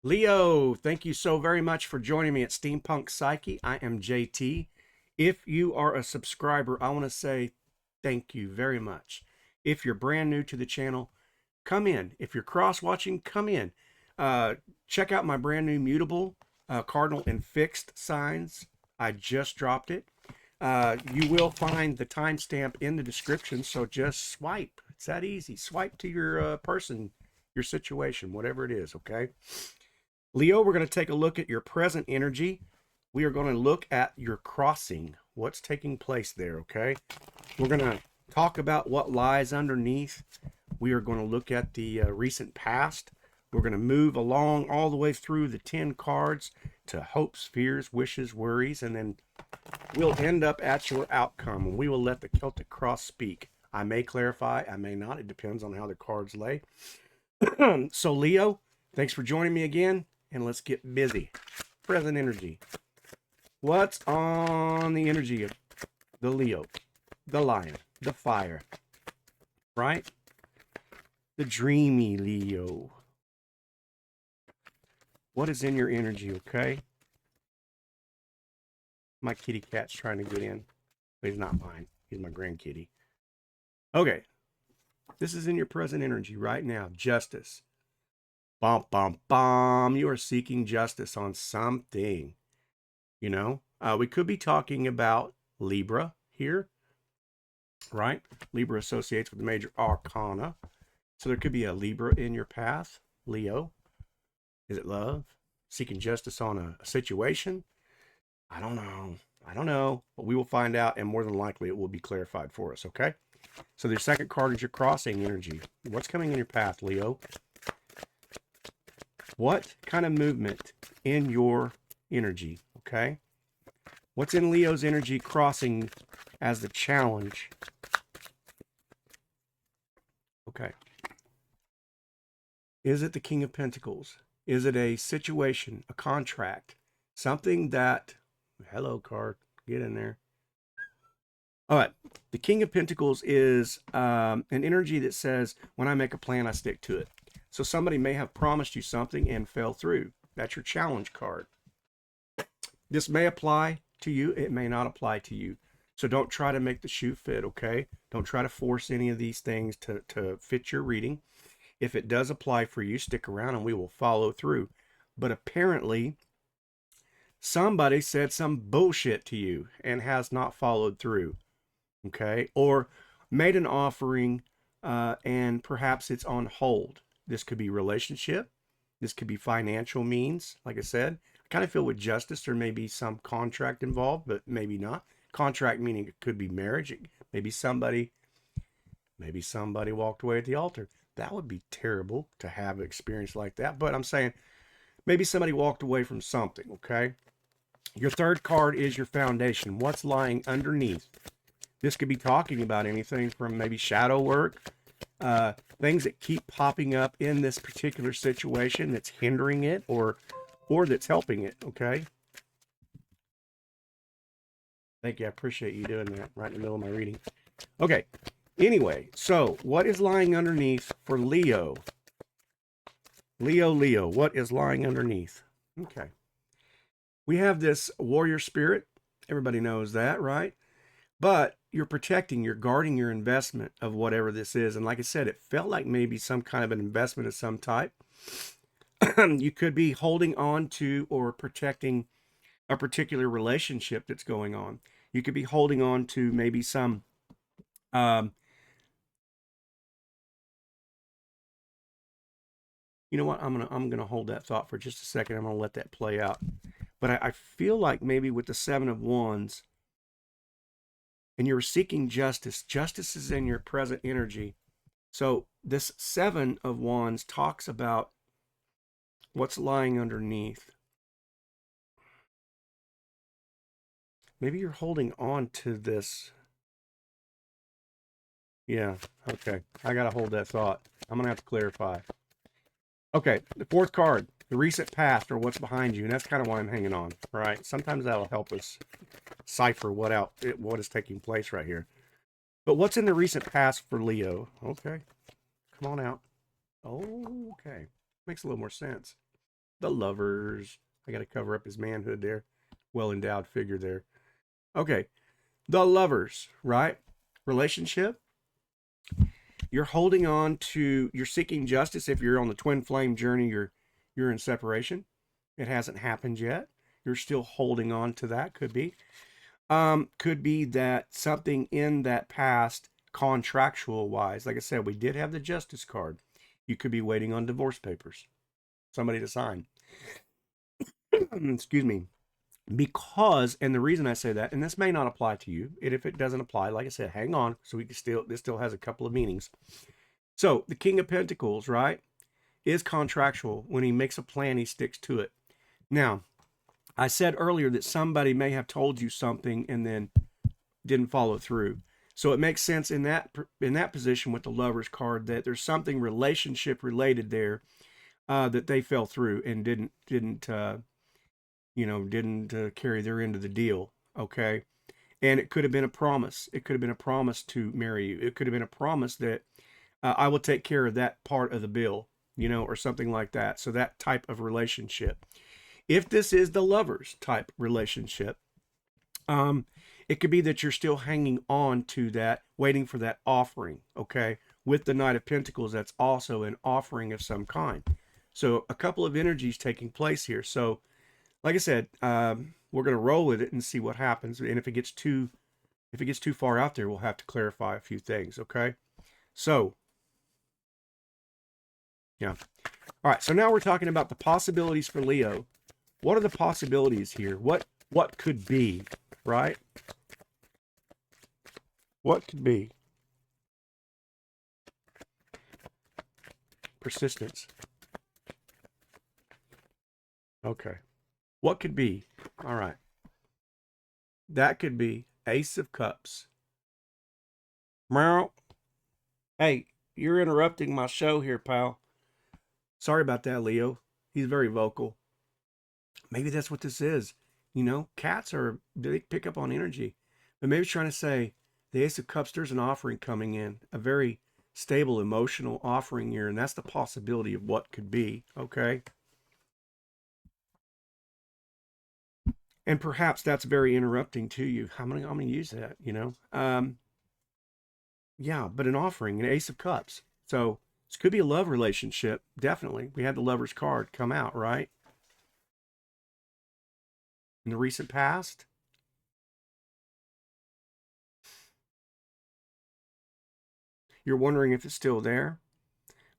Leo, thank you so very much for joining me at steampunkpsyche. I am JT. If you are a subscriber, I want to say thank you very much. If you're brand new to the channel, come in. If you're cross-watching, come in. Uh, Check out my brand new mutable cardinal and fixed signs. I just dropped it. You will find the timestamp in the description, so just swipe. It's that easy. Swipe to your person, your situation, whatever it is, okay? Leo, we're going to take a look at your present energy. We are going to look at your crossing, what's taking place there, okay? We're going to talk about what lies underneath. We are going to look at the recent past. We're going to move along all the way through the 10 cards to hopes, fears, wishes, worries, and then we'll end up at your outcome, and we will let the Celtic cross speak. I may clarify, I may not. It depends on how the cards lay. So, Leo, thanks for joining me again, and let's get busy. Present energy. What's on the energy of the Leo, the lion, the fire, right? The dreamy Leo. What is in your energy, okay? My kitty cat's trying to get in. But he's not mine. He's my grandkitty. Okay. This is in your present energy right now. Justice. Bum, bum, bum. You are seeking justice on something. You know? We could be talking about Libra here. Right? Libra associates with the major arcana. So there could be a Libra in your path. Leo. Is it love? Seeking justice on a situation? I don't know. But we will find out, and more than likely it will be clarified for us, okay? So the second card is your crossing energy. What's coming in your path, Leo? What kind of movement in your energy, okay? What's in Leo's energy crossing as the challenge? Okay. Is it the King of Pentacles? Is it a situation, a contract, something that... Hello, card. Get in there. All right. The King of Pentacles is an energy that says, when I make a plan, I stick to it. So somebody may have promised you something and fell through. That's your challenge card. This may apply to you. It may not apply to you. So don't try to make the shoe fit, okay? Don't try to force any of these things to fit your reading. If it does apply for you, stick around and we will follow through. But apparently, somebody said some bullshit to you and has not followed through, okay? Or made an offering and perhaps it's on hold. This could be relationship. This could be financial means. Like I said, I kind of feel with justice there may be some contract involved, but maybe not. Contract meaning it could be marriage. Maybe somebody walked away at the altar. That would be terrible to have an experience like that. But I'm saying maybe somebody walked away from something, okay? Your third card is your foundation. What's lying underneath? This could be talking about anything from maybe shadow work, things that keep popping up in this particular situation that's hindering it or that's helping it, okay? Thank you. I appreciate you doing that right in the middle of my reading. Okay. Anyway, so what is lying underneath for Leo? Leo, what is lying underneath? Okay. We have this warrior spirit. Everybody knows that, right? But you're protecting, you're guarding your investment of whatever this is. And like I said, it felt like maybe some kind of an investment of some type. You could be holding on to or protecting a particular relationship that's going on. You could be holding on to maybe some you know what? I'm gonna hold that thought for just a second. I'm gonna let that play out. But I feel like maybe with the Seven of Wands, and you're seeking justice. Justice is in your present energy. So this Seven of Wands talks about what's lying underneath. Maybe you're holding on to this. Yeah, okay. I gotta hold that thought. I'm gonna have to clarify. Okay, the fourth card, the recent past or what's behind you, and that's kind of why I'm hanging on, right? Sometimes that'll help us cipher what is taking place right here. But what's in the recent past for Leo? Okay, come on out. Okay, makes a little more sense. The Lovers. I got to cover up his manhood there. Well-endowed figure there. Okay. The Lovers, right? Relationship. You're holding on to, you're seeking justice. If you're on the twin flame journey, you're in separation. It hasn't happened yet. You're still holding on to that. Could be. Could be that something in that past, contractual wise, like I said, we did have the justice card. You could be waiting on divorce papers, somebody to sign. Excuse me. Because, and the reason I say that, and this may not apply to you, and if it doesn't apply, like I said, hang on, so we can still, this still has a couple of meanings. So the King of Pentacles, right, is contractual. When he makes a plan, he sticks to it. Now, I said earlier that somebody may have told you something and then didn't follow through. So it makes sense in that position with the Lovers card that there's something relationship related there that they fell through and didn't carry their end of the deal. Okay. And it could have been a promise. It could have been a promise to marry you. It could have been a promise that I will take care of that part of the bill, or something like that. So that type of relationship. If this is the Lovers type relationship, it could be that you're still hanging on to that, waiting for that offering, okay? With the Knight of Pentacles, that's also an offering of some kind. So a couple of energies taking place here. So like I said, we're going to roll with it and see what happens. And if it gets too far out there, we'll have to clarify a few things, okay? So, yeah. All right, so now we're talking about the possibilities for Leo. What are the possibilities here? What could be, right? What could be? Persistence. Okay. What could be? All right. That could be Ace of Cups. Meow. Hey, you're interrupting my show here, pal. Sorry about that, Leo. He's very vocal. Maybe that's what this is. Cats they pick up on energy. But maybe it's trying to say the Ace of Cups, there's an offering coming in, a very stable emotional offering here, and that's the possibility of what could be, okay? And perhaps that's very interrupting to you. I'm gonna use that, yeah, but an offering, an Ace of Cups. So this could be a love relationship, definitely. We had the Lover's card come out, right? In the recent past. You're wondering if it's still there,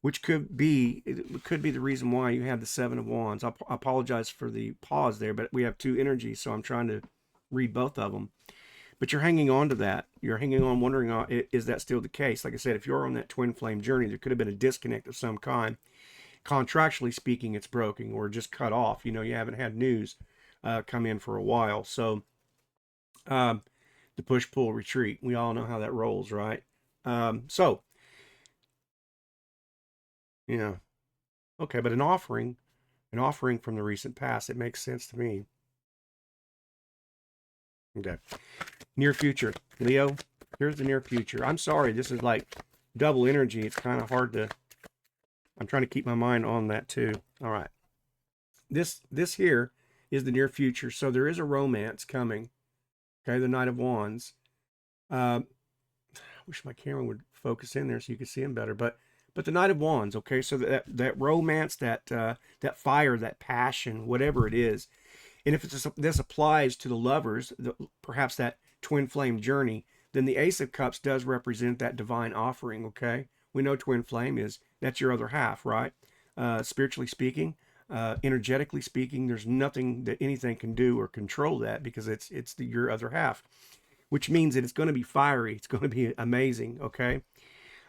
which could be the reason why you have the Seven of Wands. I apologize for the pause there, but we have two energies, so I'm trying to read both of them. But you're hanging on to that. You're hanging on, wondering, is that still the case? Like I said, if you're on that twin flame journey, there could have been a disconnect of some kind. Contractually speaking, it's broken or just cut off. You haven't had news come in for a while. So the push, pull, retreat. We all know how that rolls, right? So, yeah. Okay, but an offering from the recent past, it makes sense to me. Okay. Near future. Leo, here's the near future. I'm sorry, this is like double energy. It's kind of hard to, I'm trying to keep my mind on that too. All right. This here is the near future. So there is a romance coming. Okay, the Knight of Wands. I wish my camera would focus in there so you could see him better. But the Knight of Wands, okay, so that romance, that fire, that passion, whatever it is, and if this applies to the Lovers, perhaps that twin flame journey, then the Ace of Cups does represent that divine offering, okay? We know twin flame that's your other half, right? Spiritually speaking, energetically speaking, there's nothing that anything can do or control that because it's your other half, which means that it's going to be fiery. It's going to be amazing, okay?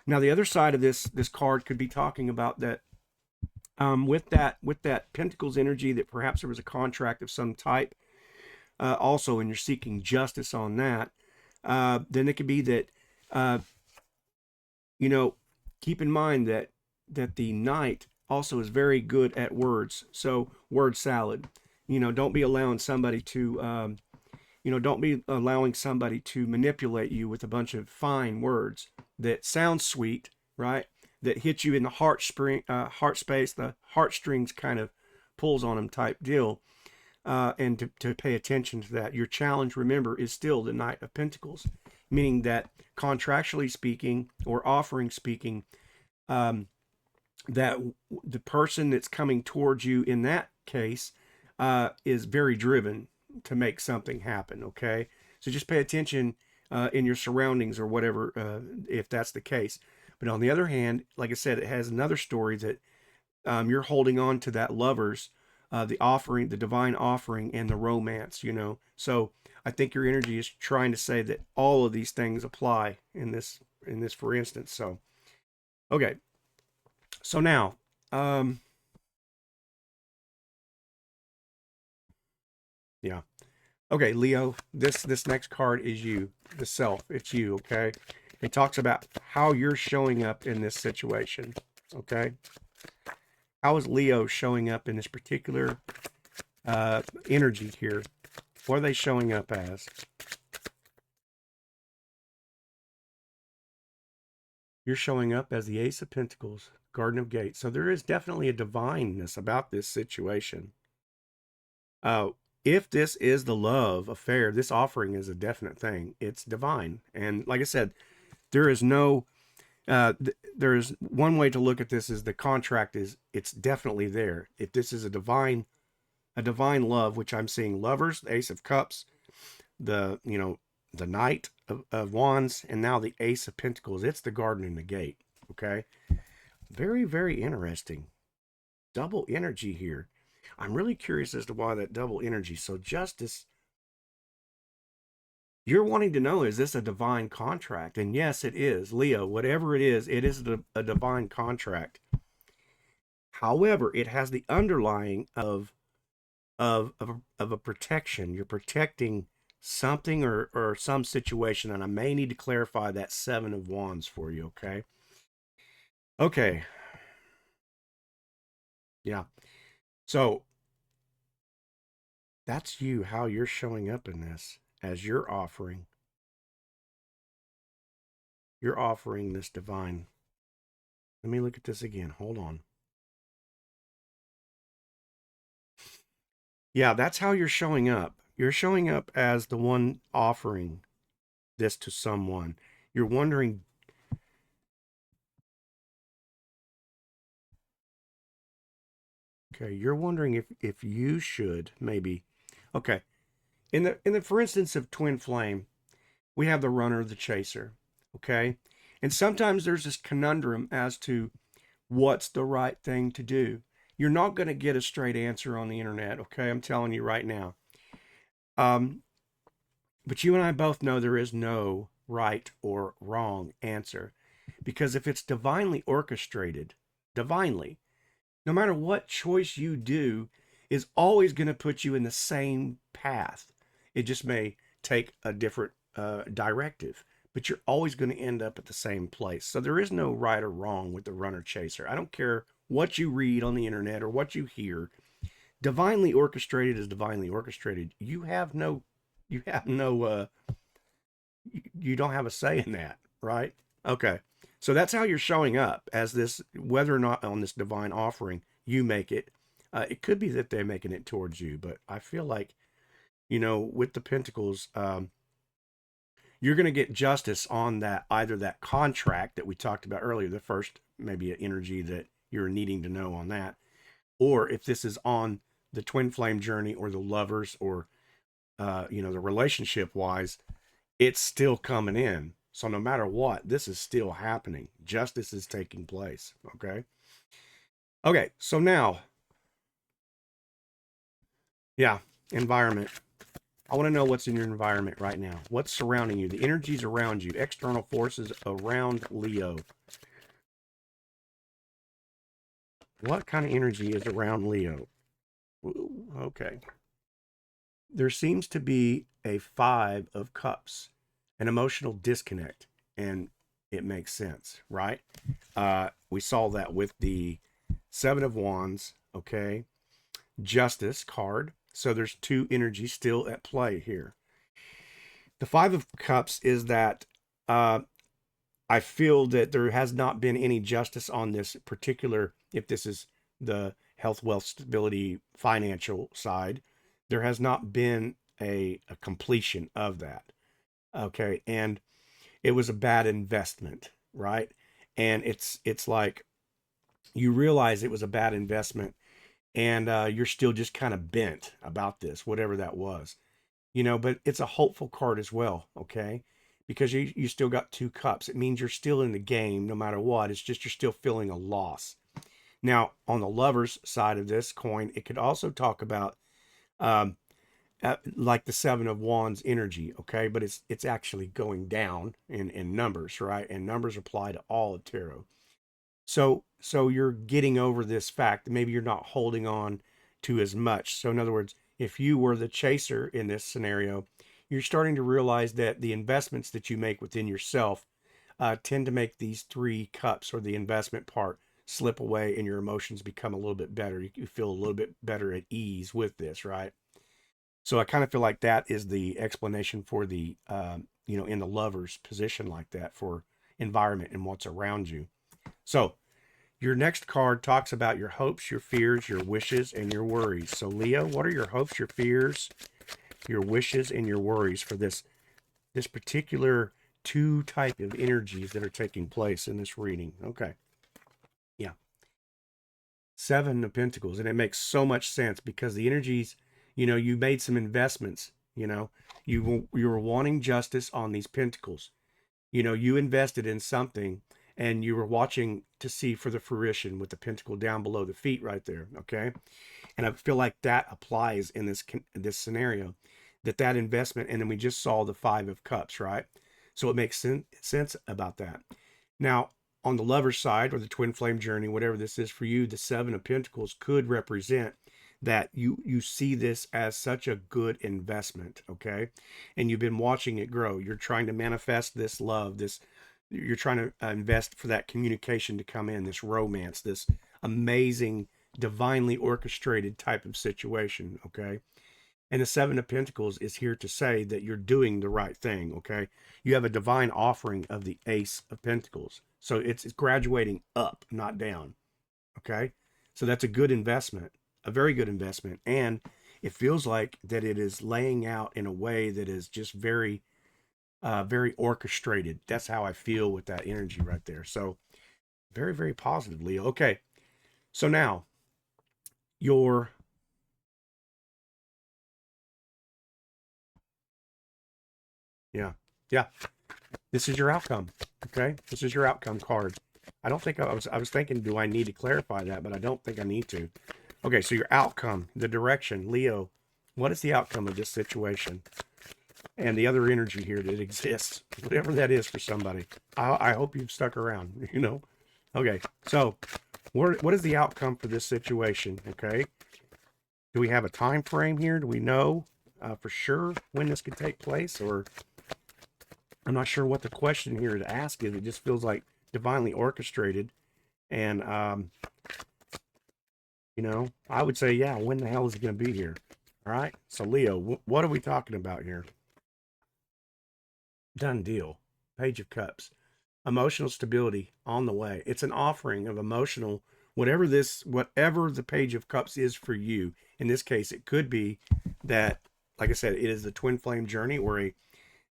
Now, the other side of this card could be talking about that with that Pentacles energy, that perhaps there was a contract of some type also, and you're seeking justice on that. Then it could be that, keep in mind that the Knight also is very good at words. So word salad, don't be allowing somebody to, don't be allowing somebody to manipulate you with a bunch of fine words that sound sweet, right? That hit you in the heart space, the heartstrings kind of pulls on him type deal. And to pay attention to that. Your challenge, remember, is still the Knight of Pentacles, meaning that contractually speaking or offering speaking, that the person that's coming towards you in that case is very driven to make something happen, okay? So just pay attention in your surroundings or whatever, if that's the case. But on the other hand, like I said, it has another story that you're holding on to that lovers, the offering, the divine offering, and the romance, you know. So I think your energy is trying to say that all of these things apply in this for instance. So, okay. So now, yeah. Okay, Leo, this next card is you, the self. It's you, okay? It talks about how you're showing up in this situation, okay? How is Leo showing up in this particular energy here? What are they showing up as? You're showing up as the Ace of Pentacles, Garden of Gates. So there is definitely a divineness about this situation. If this is the love affair, this offering is a definite thing. It's divine. And like I said, there is no, there's one way to look at this is the contract is, it's definitely there. If this is a divine love, which I'm seeing lovers, the Ace of Cups, the Knight of Wands, and now the Ace of Pentacles. It's the Garden and the Gate. Okay. Very, very interesting. Double energy here. I'm really curious as to why that double energy. So justice, you're wanting to know, is this a divine contract? And yes, it is. Leo, whatever it is a divine contract. However, it has the underlying of a protection. You're protecting something or some situation, and I may need to clarify that Seven of Wands for you, okay? Okay. Yeah. So that's you, how you're showing up in this as you're offering. You're offering this divine. Let me look at this again. Hold on. Yeah, that's how you're showing up. You're showing up as the one offering this to someone. You're wondering, okay, you're wondering if you should maybe, okay. In the for instance of twin flame, we have the runner, the chaser, okay? And sometimes there's this conundrum as to what's the right thing to do. You're not going to get a straight answer on the internet, okay? I'm telling you right now. But you and I both know there is no right or wrong answer, because if it's divinely orchestrated, divinely, no matter what choice you do, is always going to put you in the same path. It just may take a different directive, but you're always going to end up at the same place. So there is no right or wrong with the runner chaser. I don't care what you read on the internet or what you hear. Divinely orchestrated is divinely orchestrated. You don't have a say in that, right? Okay. So that's how you're showing up as this, whether or not on this divine offering you make it. It could be that they're making it towards you, but I feel like, with the Pentacles, you're going to get justice on that, either that contract that we talked about earlier, the first maybe an energy that you're needing to know on that, or if this is on the twin flame journey or the lovers or, the relationship wise, it's still coming in. So no matter what, this is still happening. Justice is taking place. Okay. Okay. So now, yeah, environment. I want to know what's in your environment right now. What's surrounding you? The energies around you, external forces around Leo. What kind of energy is around Leo? Ooh, okay. There seems to be a 5 of Cups, an emotional disconnect, and it makes sense, right? We saw that with the 7 of Wands, okay? Justice card. So there's 2 energies still at play here. The 5 of Cups is that I feel that there has not been any justice on this particular, if this is the health, wealth, stability, financial side, there has not been a completion of that. Okay. And it was a bad investment, right? And it's like you realize it was a bad investment, and you're still just kind of bent about this, whatever that was, but it's a hopeful card as well. Okay. Because you still got 2 cups. It means you're still in the game no matter what. It's just you're still feeling a loss. Now, on the lover's side of this coin, it could also talk about um, like the 7 of Wands energy, okay? But it's actually going down in numbers, right? And numbers apply to all of tarot. So you're getting over this fact that maybe you're not holding on to as much. So in other words, if you were the chaser in this scenario, you're starting to realize that the investments that you make within yourself tend to make these 3 cups or the investment part slip away, and your emotions become a little bit better. You feel a little bit better at ease with this, right? So I kind of feel like that is the explanation for the, in the lover's position like that for environment and what's around you. So your next card talks about your hopes, your fears, your wishes, and your worries. So Leo, what are your hopes, your fears, your wishes, and your worries for this particular 2 type of energies that are taking place in this reading? Okay. Yeah. 7 of Pentacles. And it makes so much sense because the energies, you made some investments, you were wanting justice on these Pentacles. You invested in something and you were watching to see for the fruition with the Pentacle down below the feet right there. Okay. And I feel like that applies in this scenario, that investment. And then we just saw the 5 of Cups, right? So it makes sense about that. Now, on the lover's side or the twin flame journey, whatever this is for you, the 7 of Pentacles could represent that you see this as such a good investment, okay? And you've been watching it grow. You're trying to manifest this love, you're trying to invest for that communication to come in, this romance, this amazing, divinely orchestrated type of situation, okay? And the 7 of Pentacles is here to say that you're doing the right thing, okay? You have a divine offering of the Ace of Pentacles. So it's graduating up, not down, okay? So that's a good investment, a very good investment. And it feels like that it is laying out in a way that is just very, very orchestrated. That's how I feel with that energy right there. So very, very positively. Okay. So now your yeah. This is your outcome. Okay. This is your outcome card. I don't think I was thinking, do I need to clarify that? But I don't think I need to. Okay. So your outcome, the direction, Leo, what is the outcome of this situation? And the other energy here that exists, whatever that is for somebody. I hope you've stuck around, Okay. So what is the outcome for this situation? Okay. Do we have a time frame here? Do we know for sure when this could take place? Or I'm not sure what the question here to ask is. It just feels like divinely orchestrated. And, I would say, yeah, when the hell is it going to be here? All right. So, Leo, what are we talking about here? Done deal. Page of Cups. Emotional stability on the way. It's an offering of emotional, whatever the Page of Cups is for you. In this case, it could be that, like I said, it is the twin flame journey or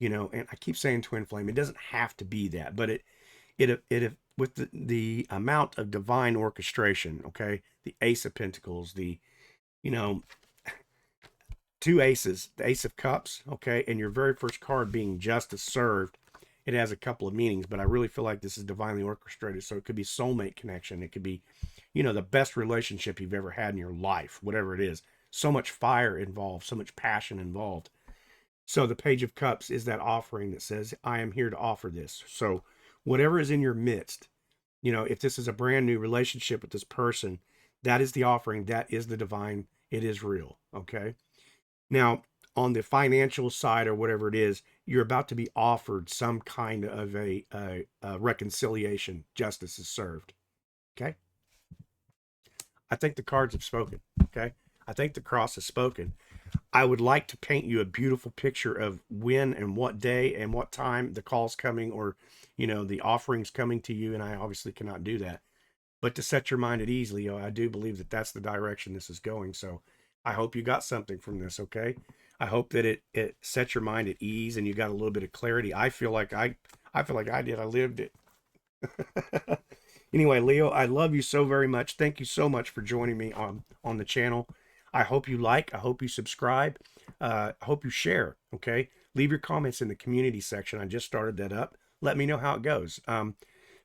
and I keep saying twin flame. It doesn't have to be that, but it with the amount of divine orchestration, okay? The Ace of Pentacles, the 2 aces, the Ace of Cups, okay? And your very first card being Justice Served. It has a couple of meanings, but I really feel like this is divinely orchestrated. So it could be soulmate connection. It could be, the best relationship you've ever had in your life, whatever it is. So much fire involved, so much passion involved. So the Page of Cups is that offering that says, I am here to offer this. So whatever is in your midst, if this is a brand new relationship with this person, that is the offering. That is the divine. It is real. Okay. Now, on the financial side or whatever it is, you're about to be offered some kind of a reconciliation. Justice is served. Okay. I think the cards have spoken. Okay. I think the cross has spoken. I would like to paint you a beautiful picture of when and what day and what time the call's coming or, the offering's coming to you. And I obviously cannot do that. but to set your mind at ease, Leo. I do believe that that's the direction this is going. So I hope you got something from this. Okay. I hope that it sets your mind at ease and you got a little bit of clarity. I feel like I did. I lived it. Anyway, Leo, I love you so very much. Thank you so much for joining me on the channel. I hope you like. I hope you subscribe. I hope you share. Okay. Leave your comments in the community section. I just started that up. Let me know how it goes.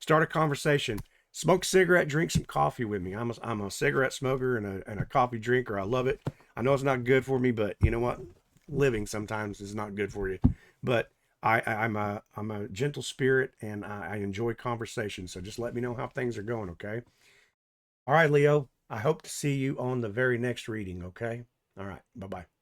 Start a conversation. Smoke a cigarette, drink some coffee with me. I'm a cigarette smoker and a coffee drinker. I love it. I know it's not good for me, but you know what? Living sometimes is not good for you. But I'm a gentle spirit and I enjoy conversation. So just let me know how things are going, okay? All right, Leo. I hope to see you on the very next reading, okay? All right. Bye-bye.